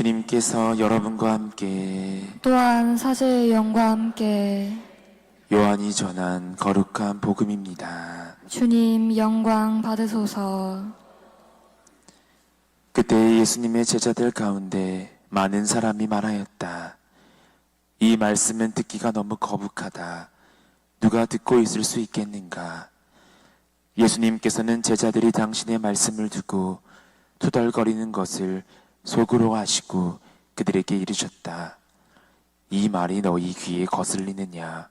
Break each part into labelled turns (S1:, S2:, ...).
S1: 주님께서 여러분과 함께
S2: 또한 사제의 영과 함께
S1: 요한이 전한 거룩한 복음입니다.
S2: 주님 영광 받으소서.
S1: 그때 예수님의 제자들 가운데 많은 사람이 말하였다. 이 말씀은 듣기가 너무 거북하다. 누가 듣고 있을 수 있겠는가? 예수님께서는 제자들이 당신의 말씀을 두고 투덜거리는 것을 속으로 하시고 그들에게 이르셨다. 이 말이 너희 귀에 거슬리느냐?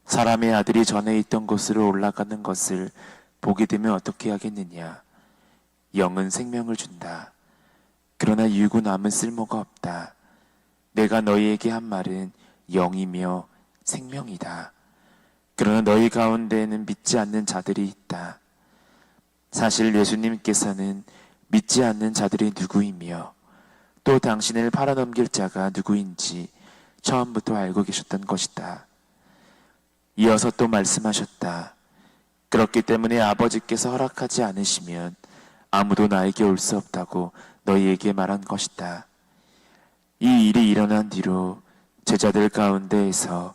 S1: 사람의 아들이 전에 있던 곳으로 올라가는 것을 보게 되면 어떻게 하겠느냐? 영은 생명을 준다. 그러나 유구남은 쓸모가 없다. 내가 너희에게 한 말은 영이며 생명이다. 그러나 너희 가운데에는 믿지 않는 자들이 있다. 사실 예수님께서는 믿지 않는 자들이 누구이며 또 당신을 팔아넘길 자가 누구인지 처음부터 알고 계셨던 것이다. 이어서 또 말씀하셨다. 그렇기 때문에 아버지께서 허락하지 않으시면 아무도 나에게 올 수 없다고 너희에게 말한 것이다. 이 일이 일어난 뒤로 제자들 가운데에서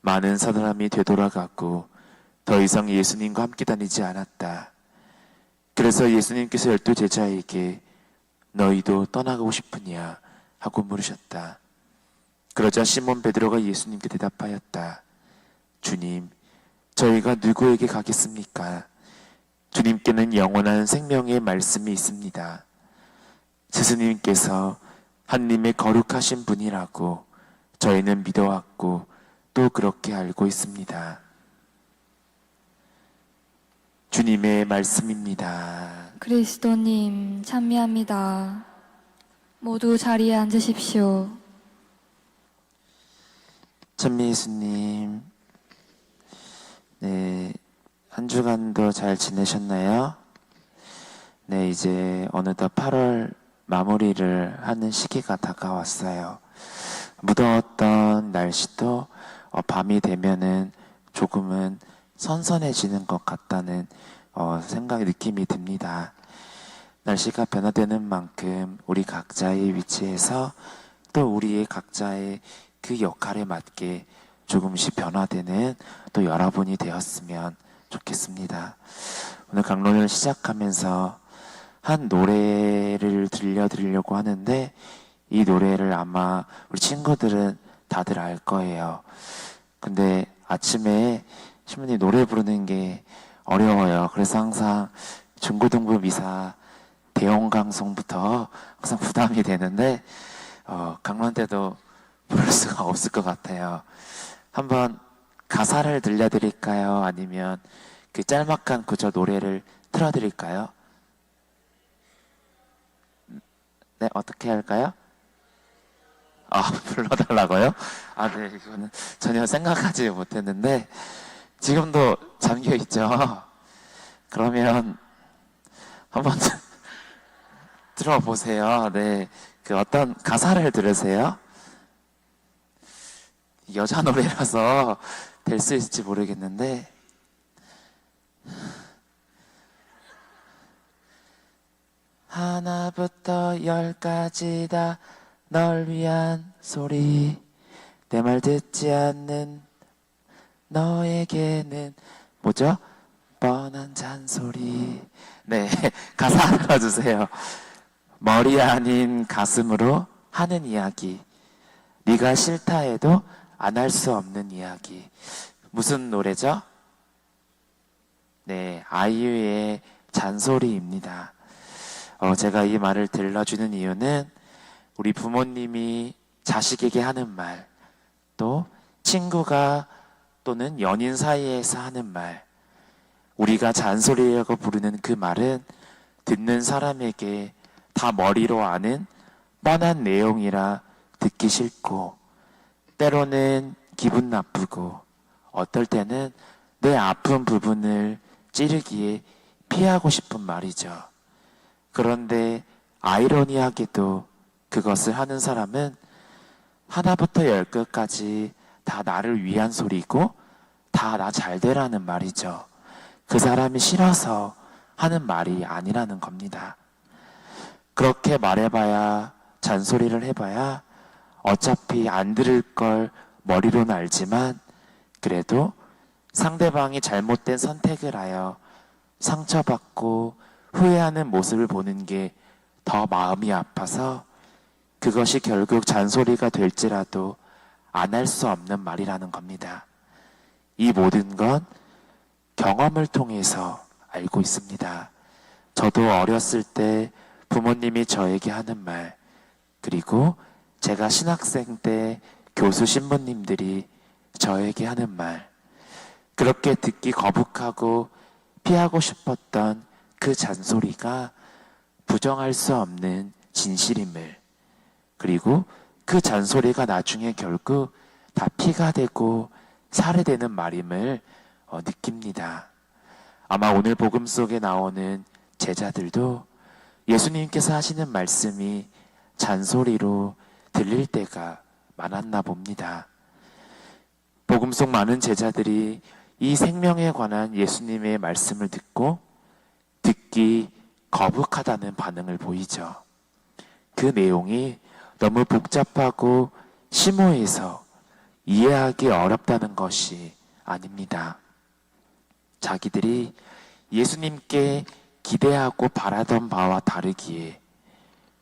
S1: 많은 사람이 되돌아가고 더 이상 예수님과 함께 다니지 않았다. 그래서 예수님께서 12제자에게 너희도 떠나가고 싶으냐 하고 물으셨다. 그러자 시몬 베드로가 예수님께 대답하였다. 주님, 저희가 누구에게 가겠습니까? 주님께는 영원한 생명의 말씀이 있습니다. 스승님께서 하느님의 거룩하신 분이라고 저희는 믿어왔고 또 그렇게 알고 있습니다. 주님의 말씀입니다.
S2: 그리스도님 찬미합니다. 모두 자리에 앉으십시오.
S1: 찬미 예수님, 네, 한 주간도 잘 지내셨나요? 네, 이제 어느덧 8월 마무리를 하는 시기가 다가왔어요. 무더웠던 날씨도 밤이 되면은 조금은 선선해지는 것 같다는 느낌이 듭니다. 날씨가 변화되는 만큼 우리 각자의 위치에서 또 우리의 각자의 그 역할에 맞게 조금씩 변화되는 또 여러분이 되었으면 좋겠습니다. 오늘 강론을 시작하면서 한 노래를 들려드리려고 하는데 이 노래를 아마 우리 친구들은 다들 알 거예요. 근데 아침에 신부님 노래 부르는 게 어려워요. 그래서 항상 중고등부 미사 대용강송부터 항상 부담이 되는데 강론 때도 부를 수가 없을 것 같아요. 한번 가사를 들려드릴까요? 아니면 그 짤막한 그저 노래를 틀어드릴까요? 네, 어떻게 할까요? 불러달라고요? 네, 이거는 전혀 생각하지 못했는데 지금도 잠겨있죠? 그러면 한번 들어보세요. 네, 그 어떤 가사를 들으세요? 여자 노래라서 될 수 있을지 모르겠는데 하나부터 10까지 다 널 위한 소리 내 말 듣지 않는 너에게는 뭐죠? 뻔한 잔소리. 네, 가사 들어주세요. 머리 아닌 가슴으로 하는 이야기 네가 싫다 해도 안 할 수 없는 이야기. 무슨 노래죠? 네, 아이유의 잔소리입니다. 제가 이 말을 들려주는 이유는 우리 부모님이 자식에게 하는 말, 또 친구가 또는 연인 사이에서 하는 말, 우리가 잔소리라고 부르는 그 말은 듣는 사람에게 다 머리로 아는 뻔한 내용이라 듣기 싫고 때로는 기분 나쁘고 어떨 때는 내 아픈 부분을 찌르기에 피하고 싶은 말이죠. 그런데 아이러니하게도 그것을 하는 사람은 하나부터 10까지 다 나를 위한 소리고 다 나 잘 되라는 말이죠. 그 사람이 싫어서 하는 말이 아니라는 겁니다. 그렇게 말해봐야 잔소리를 해봐야 어차피 안 들을 걸 머리로는 알지만 그래도 상대방이 잘못된 선택을 하여 상처받고 후회하는 모습을 보는 게 더 마음이 아파서 그것이 결국 잔소리가 될지라도 안 할 수 없는 말이라는 겁니다. 이 모든 건 경험을 통해서 알고 있습니다. 저도 어렸을 때 부모님이 저에게 하는 말, 그리고 제가 신학생 때 교수 신부님들이 저에게 하는 말, 그렇게 듣기 거북하고 피하고 싶었던 그 잔소리가 부정할 수 없는 진실임을, 그리고 그 잔소리가 나중에 결국 다 피가 되고 살이 되는 말임을 느낍니다. 아마 오늘 복음 속에 나오는 제자들도 예수님께서 하시는 말씀이 잔소리로 들릴 때가 많았나 봅니다. 복음 속 많은 제자들이 이 생명에 관한 예수님의 말씀을 듣기 거북하다는 반응을 보이죠. 그 내용이 너무 복잡하고 심오해서 이해하기 어렵다는 것이 아닙니다. 자기들이 예수님께 기대하고 바라던 바와 다르기에,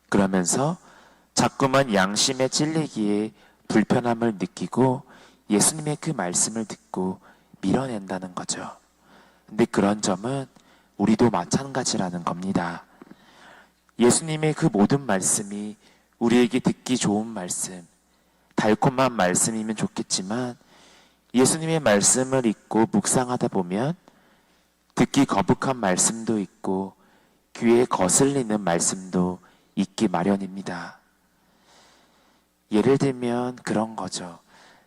S1: 그러면서 자꾸만 양심에 찔리기에 불편함을 느끼고 예수님의 그 말씀을 듣고 밀어낸다는 거죠. 근데 그런 점은 우리도 마찬가지라는 겁니다. 예수님의 그 모든 말씀이 우리에게 듣기 좋은 말씀, 달콤한 말씀이면 좋겠지만 예수님의 말씀을 읽고 묵상하다 보면 듣기 거북한 말씀도 있고 귀에 거슬리는 말씀도 있기 마련입니다. 예를 들면 그런 거죠.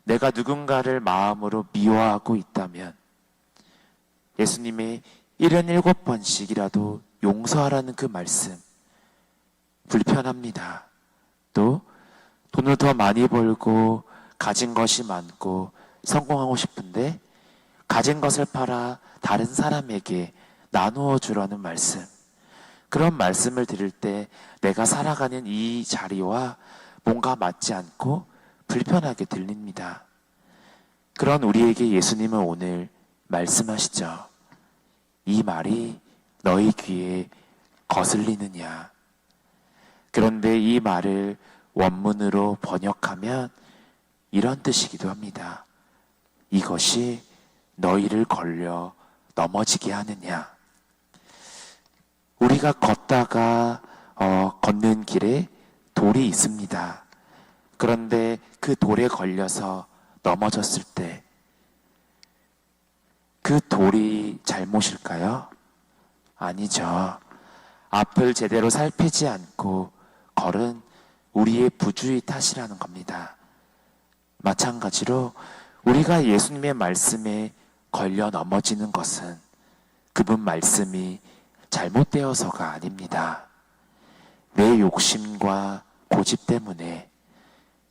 S1: 내가 누군가를 마음으로 미워하고 있다면 예수님의 77번씩이라도 용서하라는 그 말씀, 불편합니다. 또 돈을 더 많이 벌고 가진 것이 많고 성공하고 싶은데 가진 것을 팔아 다른 사람에게 나누어 주라는 말씀, 그런 말씀을 들을 때 내가 살아가는 이 자리와 뭔가 맞지 않고 불편하게 들립니다. 그런 우리에게 예수님은 오늘 말씀하시죠. 이 말이 너희 귀에 거슬리느냐. 그런데 이 말을 원문으로 번역하면 이런 뜻이기도 합니다. 이것이 너희를 걸려 넘어지게 하느냐. 우리가 걷다가 걷는 길에 돌이 있습니다. 그런데 그 돌에 걸려서 넘어졌을 때 그 돌이 잘못일까요? 아니죠. 앞을 제대로 살피지 않고 걸은 우리의 부주의 탓이라는 겁니다. 마찬가지로 우리가 예수님의 말씀에 걸려 넘어지는 것은 그분 말씀이 잘못되어서가 아닙니다. 내 욕심과 고집 때문에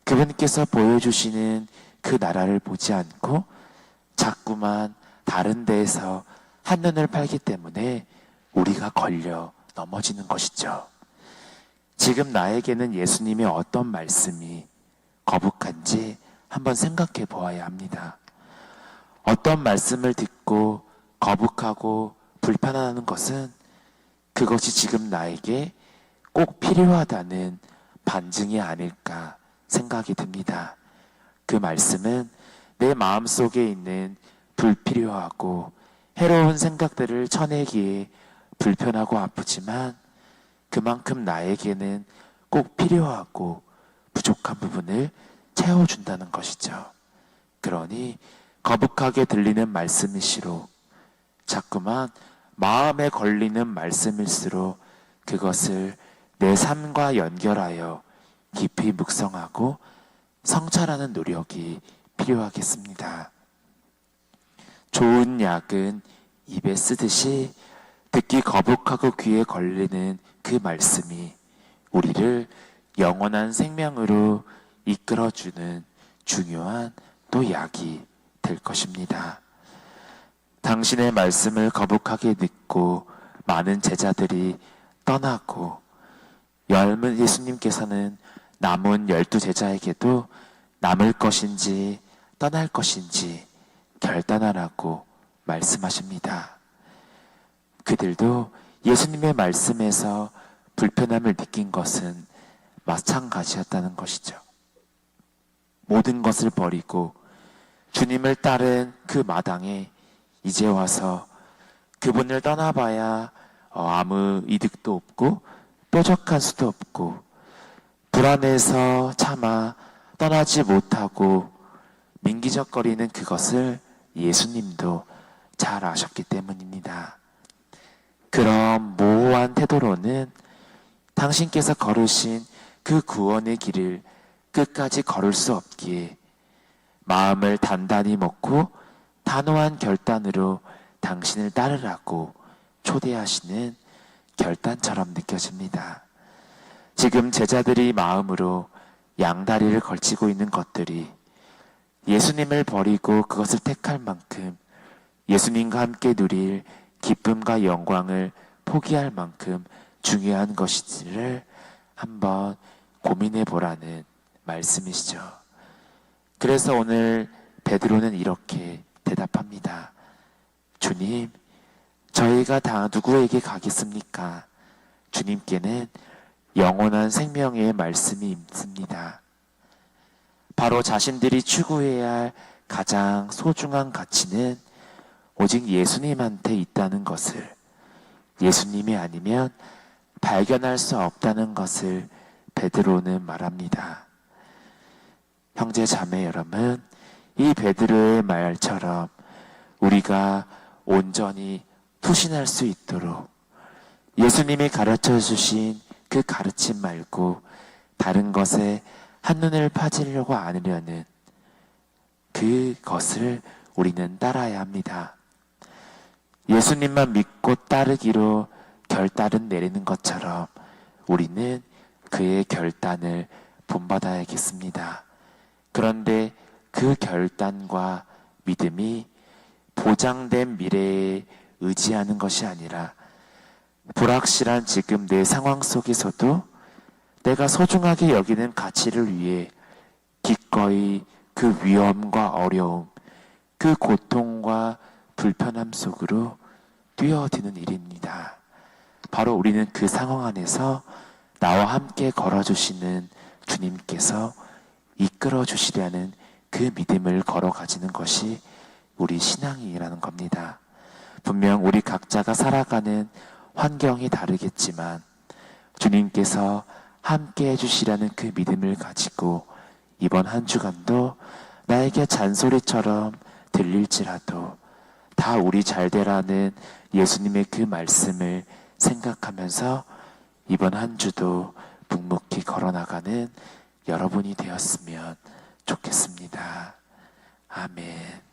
S1: 그분께서 보여주시는 그 나라를 보지 않고 자꾸만 다른 데에서 한눈을 팔기 때문에 우리가 걸려 넘어지는 것이죠. 지금 나에게는 예수님의 어떤 말씀이 거북한지 한번 생각해 보아야 합니다. 어떤 말씀을 듣고 거북하고 불편하는 것은 그것이 지금 나에게 꼭 필요하다는 반증이 아닐까 생각이 듭니다. 그 말씀은 내 마음속에 있는 불필요하고 해로운 생각들을 쳐내기에 불편하고 아프지만 그만큼 나에게는 꼭 필요하고 부족한 부분을 채워준다는 것이죠. 그러니 거북하게 들리는 말씀일수록 자꾸만 마음에 걸리는 말씀일수록 그것을 내 삶과 연결하여 깊이 묵상하고 성찰하는 노력이 필요하겠습니다. 좋은 약은 입에 쓰듯이 듣기 거북하고 귀에 걸리는 그 말씀이 우리를 영원한 생명으로 이끌어주는 중요한 또 약이 될 것입니다. 당신의 말씀을 거북하게 듣고 많은 제자들이 떠나고 예수님께서는 남은 12제자에게도 남을 것인지 떠날 것인지 결단하라고 말씀하십니다. 그들도 예수님의 말씀에서 불편함을 느낀 것은 마찬가지였다는 것이죠. 모든 것을 버리고 주님을 따른 그 마당에 이제 와서 그분을 떠나봐야 아무 이득도 없고 뾰족한 수도 없고 불안해서 차마 떠나지 못하고 민기적거리는 그것을 예수님도 잘 아셨기 때문입니다. 그런 모호한 태도로는 당신께서 걸으신 그 구원의 길을 끝까지 걸을 수 없기에 마음을 단단히 먹고 단호한 결단으로 당신을 따르라고 초대하시는 결단처럼 느껴집니다. 지금 제자들이 마음으로 양다리를 걸치고 있는 것들이 예수님을 버리고 그것을 택할 만큼 예수님과 함께 누릴 기쁨과 영광을 포기할 만큼 중요한 것인지를 한번 고민해 보라는 말씀이시죠. 그래서 오늘 베드로는 이렇게 대답합니다. 주님, 저희가 다 누구에게 가겠습니까? 주님께는 영원한 생명의 말씀이 있습니다. 바로 자신들이 추구해야 할 가장 소중한 가치는 오직 예수님한테 있다는 것을, 예수님이 아니면 발견할 수 없다는 것을 베드로는 말합니다. 형제 자매 여러분, 이 베드로의 말처럼 우리가 온전히 투신할 수 있도록 예수님이 가르쳐 주신 그 가르침 말고 다른 것에 한눈을 파지려고 않으려는 그것을 우리는 따라야 합니다. 예수님만 믿고 따르기로 결단을 내리는 것처럼 우리는 그의 결단을 본받아야겠습니다. 그런데 그 결단과 믿음이 보장된 미래에 의지하는 것이 아니라 불확실한 지금 내 상황 속에서도 내가 소중하게 여기는 가치를 위해 기꺼이 그 위험과 어려움, 그 고통과 불편함 속으로 뛰어드는 일입니다. 바로 우리는 그 상황 안에서 나와 함께 걸어주시는 주님께서 이끌어 주시려는 그 믿음을 걸어가지는 것이 우리 신앙이라는 겁니다. 분명 우리 각자가 살아가는 환경이 다르겠지만 주님께서 함께 해주시라는 그 믿음을 가지고 이번 한 주간도 나에게 잔소리처럼 들릴지라도 다 우리 잘 되라는 예수님의 그 말씀을 생각하면서 이번 한 주도 묵묵히 걸어나가는 여러분이 되었으면 좋겠습니다. 아멘.